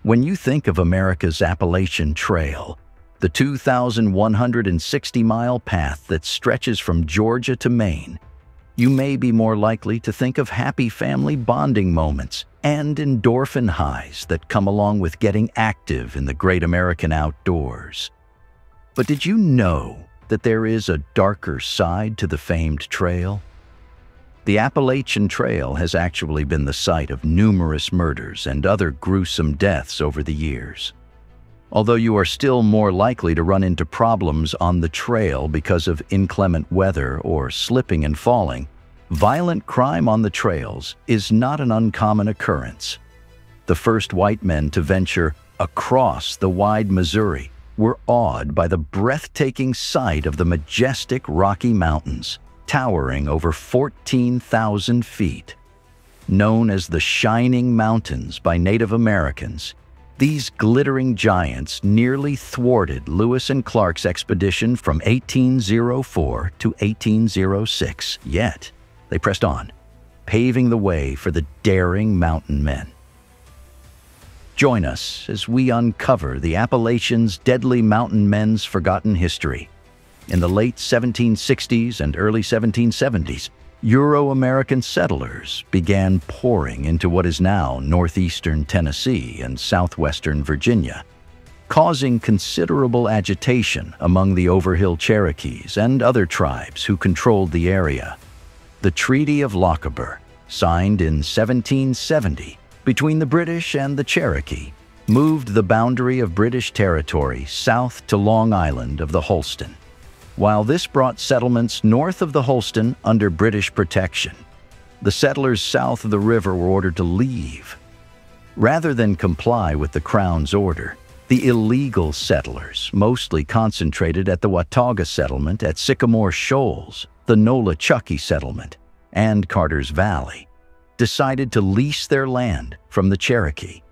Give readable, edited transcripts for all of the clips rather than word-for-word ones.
When you think of America's Appalachian Trail, the 2,160-mile path that stretches from Georgia to Maine, you may be more likely to think of happy family bonding moments and endorphin highs that come along with getting active in the great American outdoors. But did you know that there is a darker side to the famed trail? The Appalachian Trail has actually been the site of numerous murders and other gruesome deaths over the years. Although you are still more likely to run into problems on the trail because of inclement weather or slipping and falling, violent crime on the trails is not an uncommon occurrence. The first white men to venture across the wide Missouri were awed by the breathtaking sight of the majestic Rocky Mountains, towering over 14,000 feet. Known as the Shining Mountains by Native Americans, these glittering giants nearly thwarted Lewis and Clark's expedition from 1804 to 1806, yet they pressed on, paving the way for the daring mountain men. Join us as we uncover the Appalachians' deadly mountain men's forgotten history. In the late 1760s and early 1770s, Euro-American settlers began pouring into what is now northeastern Tennessee and southwestern Virginia, causing considerable agitation among the Overhill Cherokees and other tribes who controlled the area. The Treaty of Lochaber, signed in 1770 between the British and the Cherokee, moved the boundary of British territory south to Long Island of the Holston. While this brought settlements north of the Holston under British protection, the settlers south of the river were ordered to leave. Rather than comply with the Crown's order, the illegal settlers, mostly concentrated at the Watauga settlement at Sycamore Shoals, the Nolichucky settlement, and Carter's Valley, decided to lease their land from the Cherokee,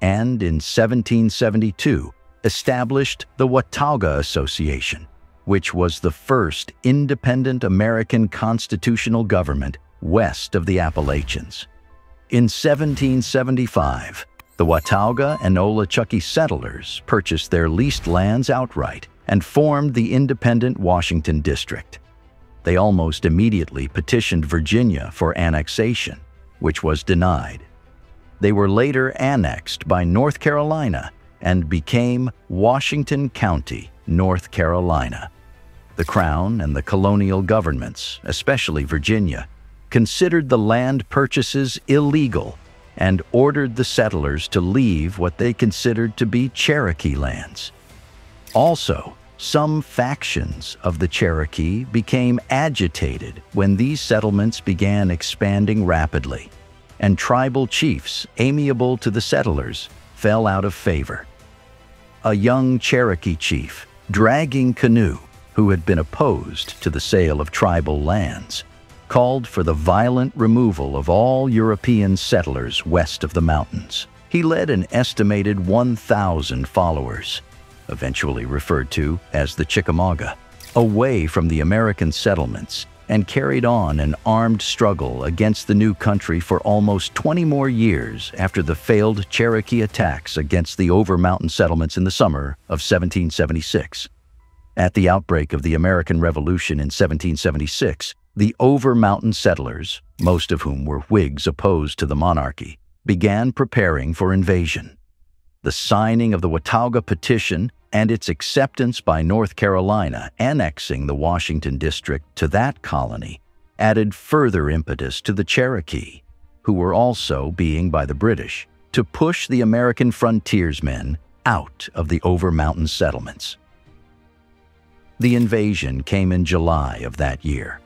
and in 1772 established the Watauga Association, which was the first independent American constitutional government west of the Appalachians. In 1775, the Watauga and Nolichucky settlers purchased their leased lands outright and formed the independent Washington District. They almost immediately petitioned Virginia for annexation, which was denied. They were later annexed by North Carolina and became Washington County, North Carolina. The Crown and the colonial governments, especially Virginia, considered the land purchases illegal and ordered the settlers to leave what they considered to be Cherokee lands. Also, some factions of the Cherokee became agitated when these settlements began expanding rapidly, and tribal chiefs amiable to the settlers fell out of favor. A young Cherokee chief, Dragging Canoe, who had been opposed to the sale of tribal lands, called for the violent removal of all European settlers west of the mountains. He led an estimated 1,000 followers, eventually referred to as the Chickamauga, away from the American settlements and carried on an armed struggle against the new country for almost 20 more years after the failed Cherokee attacks against the Over-Mountain settlements in the summer of 1776. At the outbreak of the American Revolution in 1776, the Over-Mountain settlers, most of whom were Whigs opposed to the monarchy, began preparing for invasion. The signing of the Watauga Petition and its acceptance by North Carolina annexing the Washington District to that colony added further impetus to the Cherokee, who were also being by the British, to push the American frontiersmen out of the Over-Mountain settlements. The invasion came in July of that year.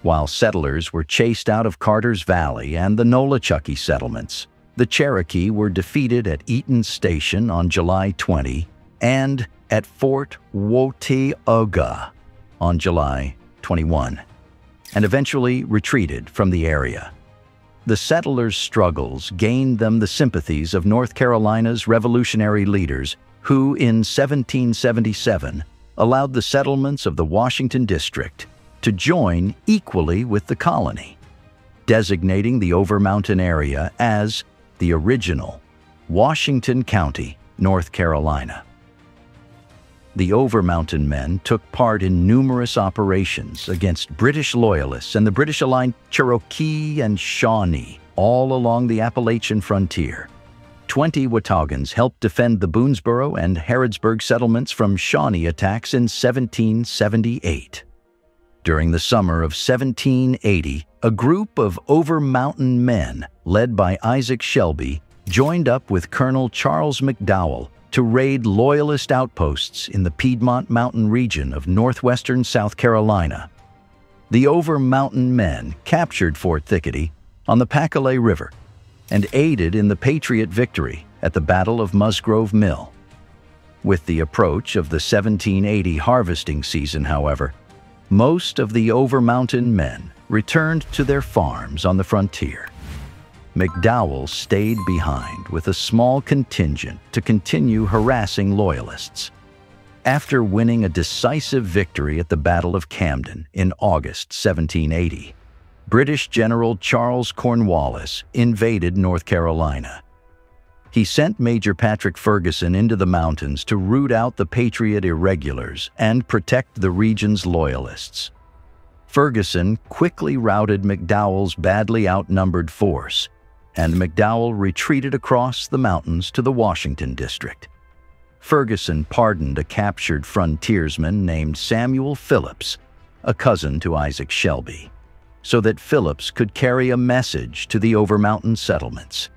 While settlers were chased out of Carter's Valley and the Nolichucky settlements, the Cherokee were defeated at Eaton Station on July 20 and at Fort Watauga on July 21, and eventually retreated from the area. The settlers' struggles gained them the sympathies of North Carolina's revolutionary leaders who, in 1777, allowed the settlements of the Washington District to join equally with the colony, designating the Over-Mountain area as the original Washington County, North Carolina. The Overmountain men took part in numerous operations against British Loyalists and the British-aligned Cherokee and Shawnee all along the Appalachian frontier. 20 Wataugans helped defend the Boonesboro and Harrodsburg settlements from Shawnee attacks in 1778. During the summer of 1780, a group of Overmountain men, led by Isaac Shelby, joined up with Colonel Charles McDowell to raid Loyalist outposts in the Piedmont Mountain region of northwestern South Carolina. The Overmountain men captured Fort Thickety on the Pacolet River and aided in the Patriot victory at the Battle of Musgrove Mill. With the approach of the 1780 harvesting season, however, most of the Overmountain men returned to their farms on the frontier. McDowell stayed behind with a small contingent to continue harassing Loyalists. After winning a decisive victory at the Battle of Camden in August 1780, British General Charles Cornwallis invaded North Carolina. He sent Major Patrick Ferguson into the mountains to root out the Patriot irregulars and protect the region's Loyalists. Ferguson quickly routed McDowell's badly outnumbered force, and McDowell retreated across the mountains to the Washington District. Ferguson pardoned a captured frontiersman named Samuel Phillips, a cousin to Isaac Shelby, so that Phillips could carry a message to the Overmountain settlements.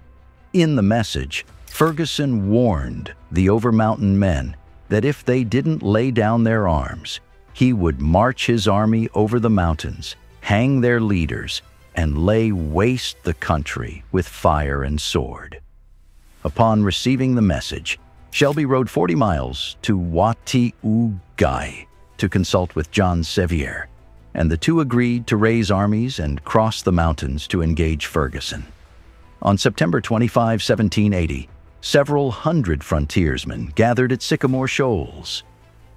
In the message, Ferguson warned the Overmountain men that if they didn't lay down their arms, he would march his army over the mountains, hang their leaders, and lay waste the country with fire and sword. Upon receiving the message, Shelby rode 40 miles to Waughty-oo-Guy to consult with John Sevier, and the two agreed to raise armies and cross the mountains to engage Ferguson. On September 25, 1780, several hundred frontiersmen gathered at Sycamore Shoals.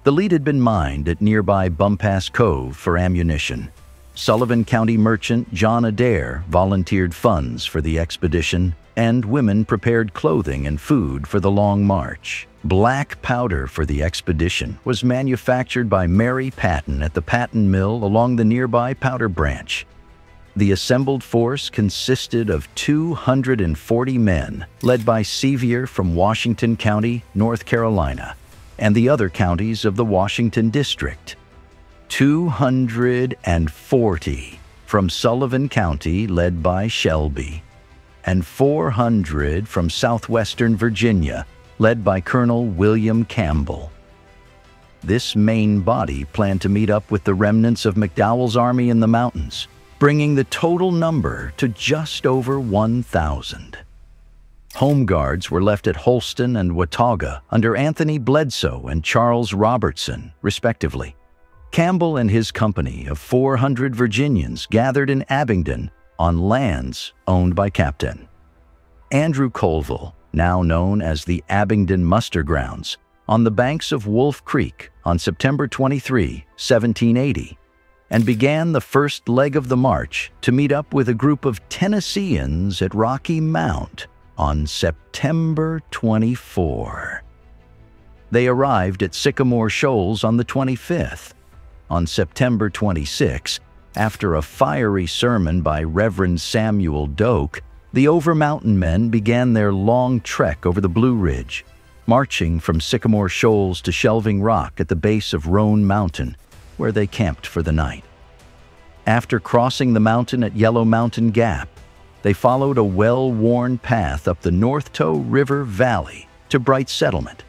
The lead had been mined at nearby Bumpass Cove for ammunition. Sullivan County merchant John Adair volunteered funds for the expedition, and women prepared clothing and food for the long march. Black powder for the expedition was manufactured by Mary Patton at the Patton Mill along the nearby Powder Branch. The assembled force consisted of 240 men, led by Sevier from Washington County, North Carolina, and the other counties of the Washington District. 240 from Sullivan County, led by Shelby, and 400 from southwestern Virginia, led by Colonel William Campbell. This main body planned to meet up with the remnants of McDowell's army in the mountains, bringing the total number to just over 1,000. Home guards were left at Holston and Watauga under Anthony Bledsoe and Charles Robertson, respectively. Campbell and his company of 400 Virginians gathered in Abingdon on lands owned by Captain Andrew Colville, now known as the Abingdon Muster Grounds, on the banks of Wolf Creek on September 23, 1780, and began the first leg of the march to meet up with a group of Tennesseans at Rocky Mount on September 24. They arrived at Sycamore Shoals on the 25th. On September 26, after a fiery sermon by Reverend Samuel Doak, the Overmountain men began their long trek over the Blue Ridge, marching from Sycamore Shoals to Shelving Rock at the base of Roan Mountain, where they camped for the night. After crossing the mountain at Yellow Mountain Gap, they followed a well-worn path up the North Toe River Valley to Bright Settlement.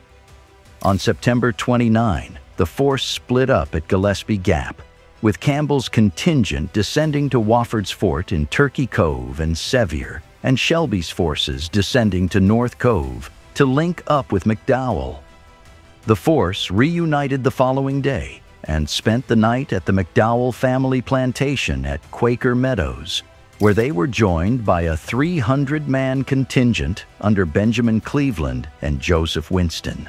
On September 29, the force split up at Gillespie Gap, with Campbell's contingent descending to Wofford's Fort in Turkey Cove and Sevier, and Shelby's forces descending to North Cove to link up with McDowell. The force reunited the following day and spent the night at the McDowell family plantation at Quaker Meadows, where they were joined by a 300-man contingent under Benjamin Cleveland and Joseph Winston.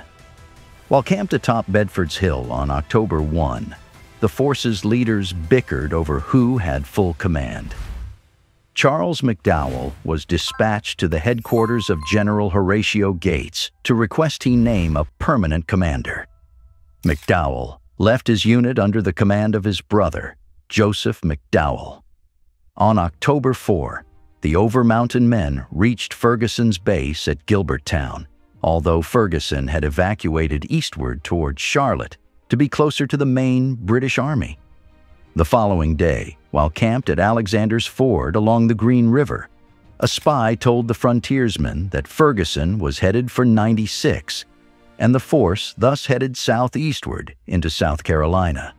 While camped atop Bedford's Hill on October 1, the force's leaders bickered over who had full command. Charles McDowell was dispatched to the headquarters of General Horatio Gates to request he name a permanent commander. McDowell left his unit under the command of his brother, Joseph McDowell. On October 4, the Over-Mountain men reached Ferguson's base at Gilberttown, although Ferguson had evacuated eastward toward Charlotte to be closer to the main British Army. The following day, while camped at Alexander's Ford along the Green River, a spy told the frontiersmen that Ferguson was headed for 96, and the force thus headed southeastward into South Carolina.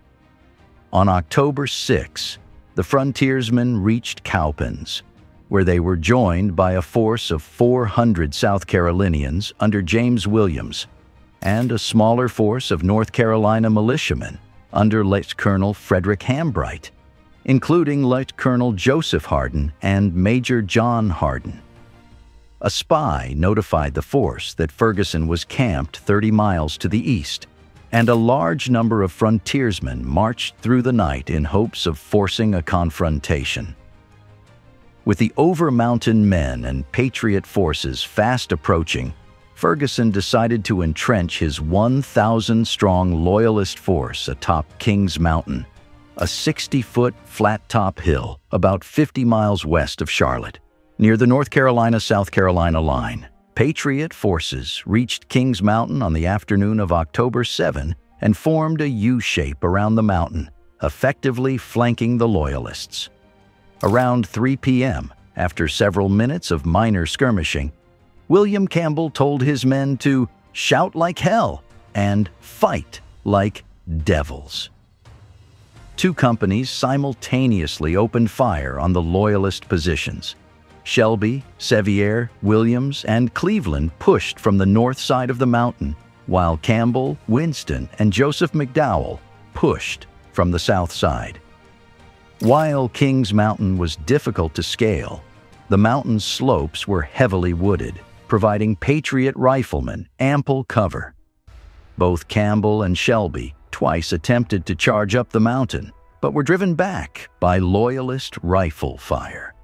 On October 6, the frontiersmen reached Cowpens, where they were joined by a force of 400 South Carolinians under James Williams and a smaller force of North Carolina militiamen under Lt. Colonel Frederick Hambright, including Lt. Colonel Joseph Hardin and Major John Hardin. A spy notified the force that Ferguson was camped 30 miles to the east, and a large number of frontiersmen marched through the night in hopes of forcing a confrontation. With the Over-Mountain men and Patriot forces fast approaching, Ferguson decided to entrench his 1,000-strong Loyalist force atop Kings Mountain, a 60-foot flat-top hill about 50 miles west of Charlotte, near the North Carolina-South Carolina line. Patriot forces reached Kings Mountain on the afternoon of October 7 and formed a U-shape around the mountain, effectively flanking the Loyalists. Around 3 p.m., after several minutes of minor skirmishing, William Campbell told his men to shout like hell and fight like devils. Two companies simultaneously opened fire on the Loyalist positions. Shelby, Sevier, Williams, and Cleveland pushed from the north side of the mountain, while Campbell, Winston, and Joseph McDowell pushed from the south side. While Kings Mountain was difficult to scale, the mountain's slopes were heavily wooded, providing Patriot riflemen ample cover. Both Campbell and Shelby twice attempted to charge up the mountain, but were driven back by Loyalist rifle fire.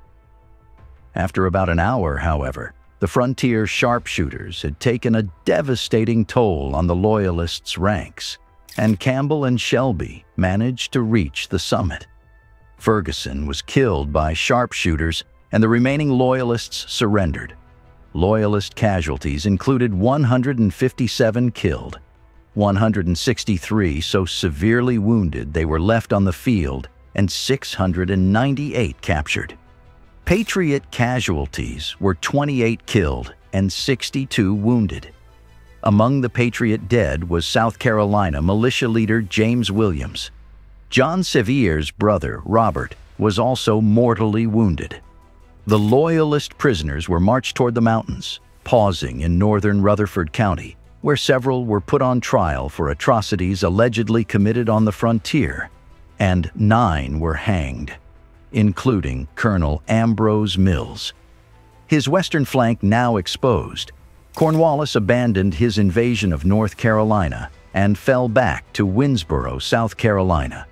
After about an hour, however, the frontier sharpshooters had taken a devastating toll on the Loyalists' ranks, and Campbell and Shelby managed to reach the summit. Ferguson was killed by sharpshooters, and the remaining Loyalists surrendered. Loyalist casualties included 157 killed, 163 so severely wounded they were left on the field, and 698 captured. Patriot casualties were 28 killed and 62 wounded. Among the Patriot dead was South Carolina militia leader James Williams. John Sevier's brother, Robert, was also mortally wounded. The Loyalist prisoners were marched toward the mountains, pausing in northern Rutherford County, where several were put on trial for atrocities allegedly committed on the frontier, and 9 were hanged, including Colonel Ambrose Mills. His western flank now exposed, Cornwallis abandoned his invasion of North Carolina and fell back to Winnsboro, South Carolina.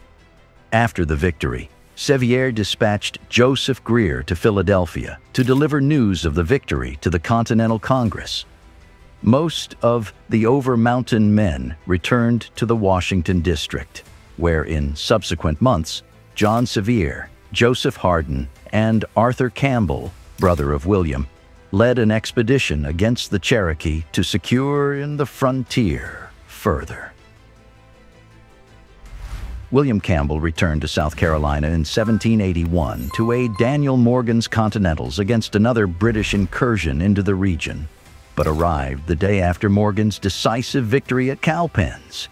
After the victory, Sevier dispatched Joseph Grier to Philadelphia to deliver news of the victory to the Continental Congress. Most of the Over-Mountain men returned to the Washington District, where in subsequent months, John Sevier, Joseph Hardin, and Arthur Campbell, brother of William, led an expedition against the Cherokee to secure the frontier further. William Campbell returned to South Carolina in 1781 to aid Daniel Morgan's Continentals against another British incursion into the region, but arrived the day after Morgan's decisive victory at Cowpens.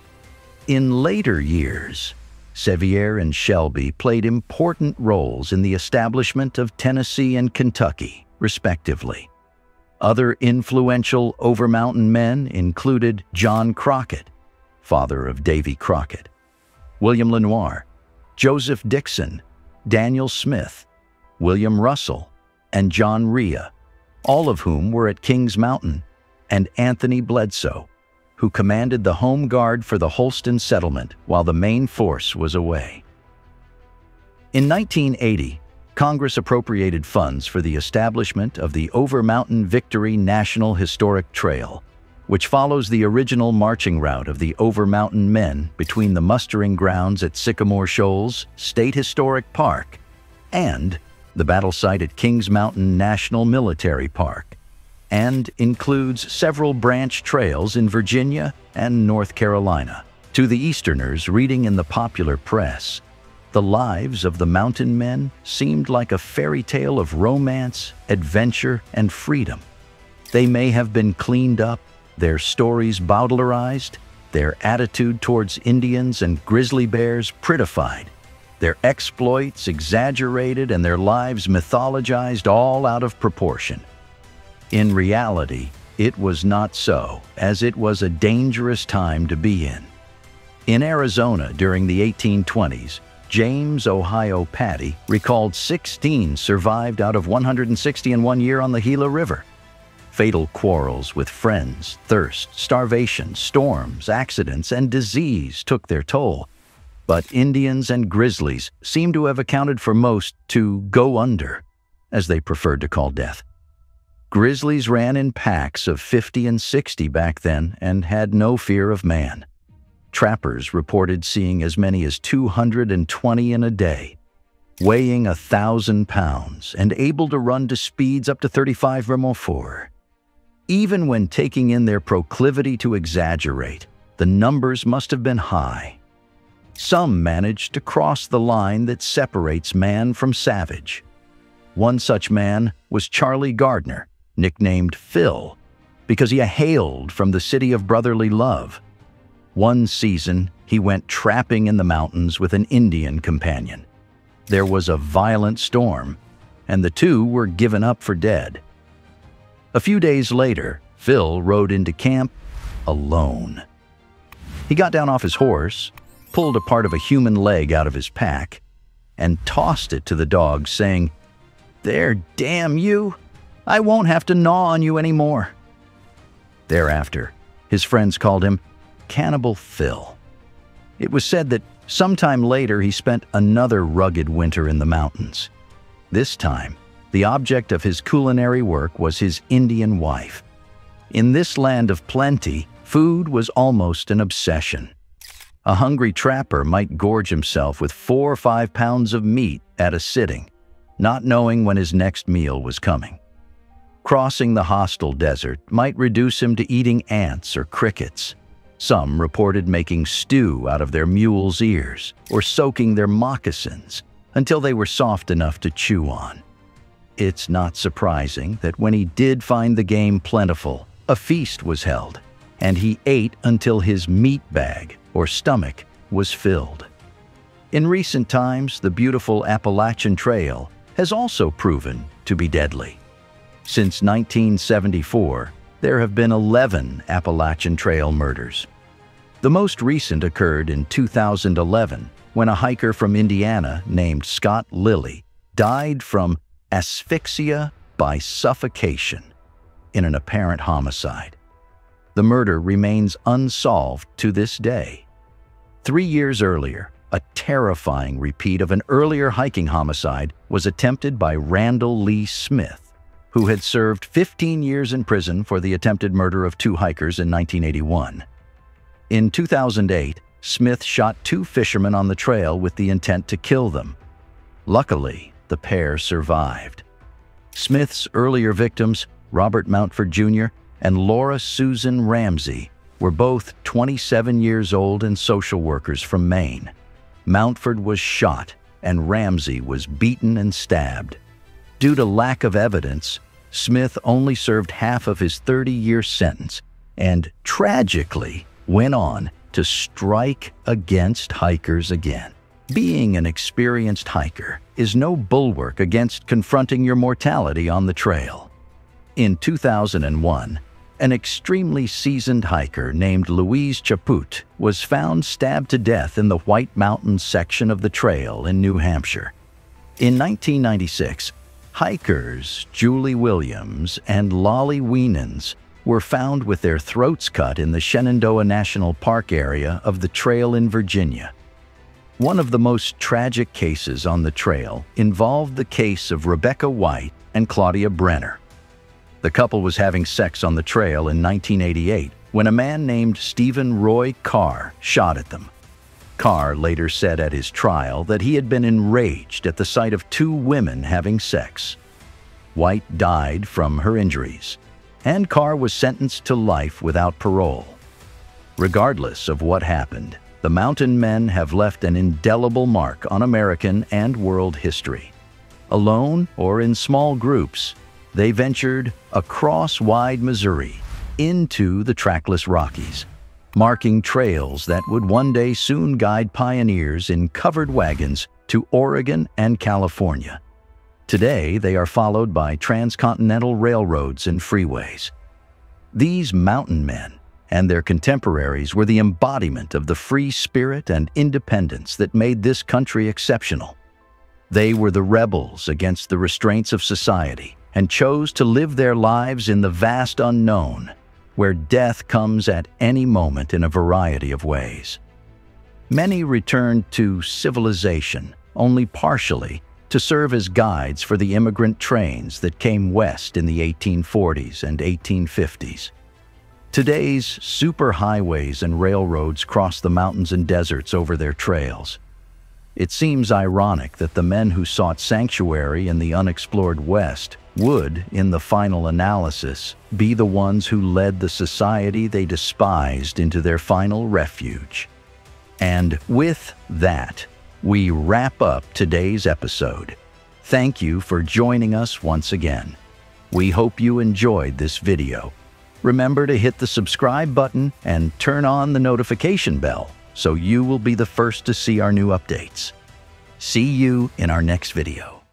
In later years, Sevier and Shelby played important roles in the establishment of Tennessee and Kentucky, respectively. Other influential Over-Mountain men included John Crockett, father of Davy Crockett, William Lenoir, Joseph Dixon, Daniel Smith, William Russell, and John Rhea, all of whom were at Kings Mountain, and Anthony Bledsoe, who commanded the home guard for the Holston settlement while the main force was away. In 1980, Congress appropriated funds for the establishment of the Over-Mountain Victory National Historic Trail, which follows the original marching route of the Over-Mountain Men between the mustering grounds at Sycamore Shoals State Historic Park and the battle site at Kings Mountain National Military Park, and includes several branch trails in Virginia and North Carolina. To the Easterners reading in the popular press, the lives of the mountain men seemed like a fairy tale of romance, adventure, and freedom. They may have been cleaned up, their stories bowdlerized, their attitude towards Indians and grizzly bears prettified, their exploits exaggerated, and their lives mythologized, all out of proportion. In reality, it was not so, as it was a dangerous time to be in. In Arizona during the 1820s, James Ohio Patty recalled 16 survived out of 160 in 1 year on the Gila River. Fatal quarrels with friends, thirst, starvation, storms, accidents, and disease took their toll. But Indians and grizzlies seem to have accounted for most to go under, as they preferred to call death. Grizzlies ran in packs of 50 and 60 back then and had no fear of man. Trappers reported seeing as many as 220 in a day, weighing 1,000 pounds and able to run to speeds up to 35 m/h. Even when taking in their proclivity to exaggerate, the numbers must have been high. Some managed to cross the line that separates man from savage. One such man was Charlie Gardner, nicknamed Phil, because he hailed from the city of brotherly love. One season, he went trapping in the mountains with an Indian companion. There was a violent storm, and the two were given up for dead. A few days later, Phil rode into camp alone. He got down off his horse, pulled a part of a human leg out of his pack, and tossed it to the dogs, saying, "There, damn you! I won't have to gnaw on you anymore." Thereafter, his friends called him Cannibal Phil. It was said that sometime later he spent another rugged winter in the mountains. This time, the object of his culinary work was his Indian wife. In this land of plenty, food was almost an obsession. A hungry trapper might gorge himself with 4 or 5 pounds of meat at a sitting, not knowing when his next meal was coming. Crossing the hostile desert might reduce him to eating ants or crickets. Some reported making stew out of their mule's ears or soaking their moccasins until they were soft enough to chew on. It's not surprising that when he did find the game plentiful, a feast was held, and he ate until his meat bag, or stomach, was filled. In recent times, the beautiful Appalachian Trail has also proven to be deadly. Since 1974, there have been 11 Appalachian Trail murders. The most recent occurred in 2011 when a hiker from Indiana named Scott Lilly died from asphyxia by suffocation in an apparent homicide. The murder remains unsolved to this day. 3 years earlier, a terrifying repeat of an earlier hiking homicide was attempted by Randall Lee Smith, who had served 15 years in prison for the attempted murder of 2 hikers in 1981. In 2008, Smith shot 2 fishermen on the trail with the intent to kill them. Luckily, the pair survived. Smith's earlier victims, Robert Mountford Jr. and Laura Susan Ramsey, were both 27 years old and social workers from Maine. Mountford was shot and Ramsey was beaten and stabbed. Due to lack of evidence, Smith only served half of his 30-year sentence and, tragically, went on to strike against hikers again. Being an experienced hiker is no bulwark against confronting your mortality on the trail. In 2001, an extremely seasoned hiker named Louise Chaput was found stabbed to death in the White Mountains section of the trail in New Hampshire. In 1996, hikers Julie Williams and Lolly Wienans were found with their throats cut in the Shenandoah National Park area of the trail in Virginia. One of the most tragic cases on the trail involved the case of Rebecca White and Claudia Brenner. The couple was having sex on the trail in 1988 when a man named Stephen Roy Carr shot at them. Carr later said at his trial that he had been enraged at the sight of two women having sex. White died from her injuries, and Carr was sentenced to life without parole. Regardless of what happened, the Mountain Men have left an indelible mark on American and world history. Alone or in small groups, they ventured across wide Missouri into the trackless Rockies, marking trails that would one day soon guide pioneers in covered wagons to Oregon and California. Today, they are followed by transcontinental railroads and freeways. These mountain men and their contemporaries were the embodiment of the free spirit and independence that made this country exceptional. They were the rebels against the restraints of society and chose to live their lives in the vast unknown, where death comes at any moment in a variety of ways. Many returned to civilization, only partially, to serve as guides for the immigrant trains that came west in the 1840s and 1850s. Today's superhighways and railroads cross the mountains and deserts over their trails. It seems ironic that the men who sought sanctuary in the unexplored West would, in the final analysis, be the ones who led the society they despised into their final refuge. And with that, we wrap up today's episode. Thank you for joining us once again. We hope you enjoyed this video. Remember to hit the subscribe button and turn on the notification bell so you will be the first to see our new updates. See you in our next video.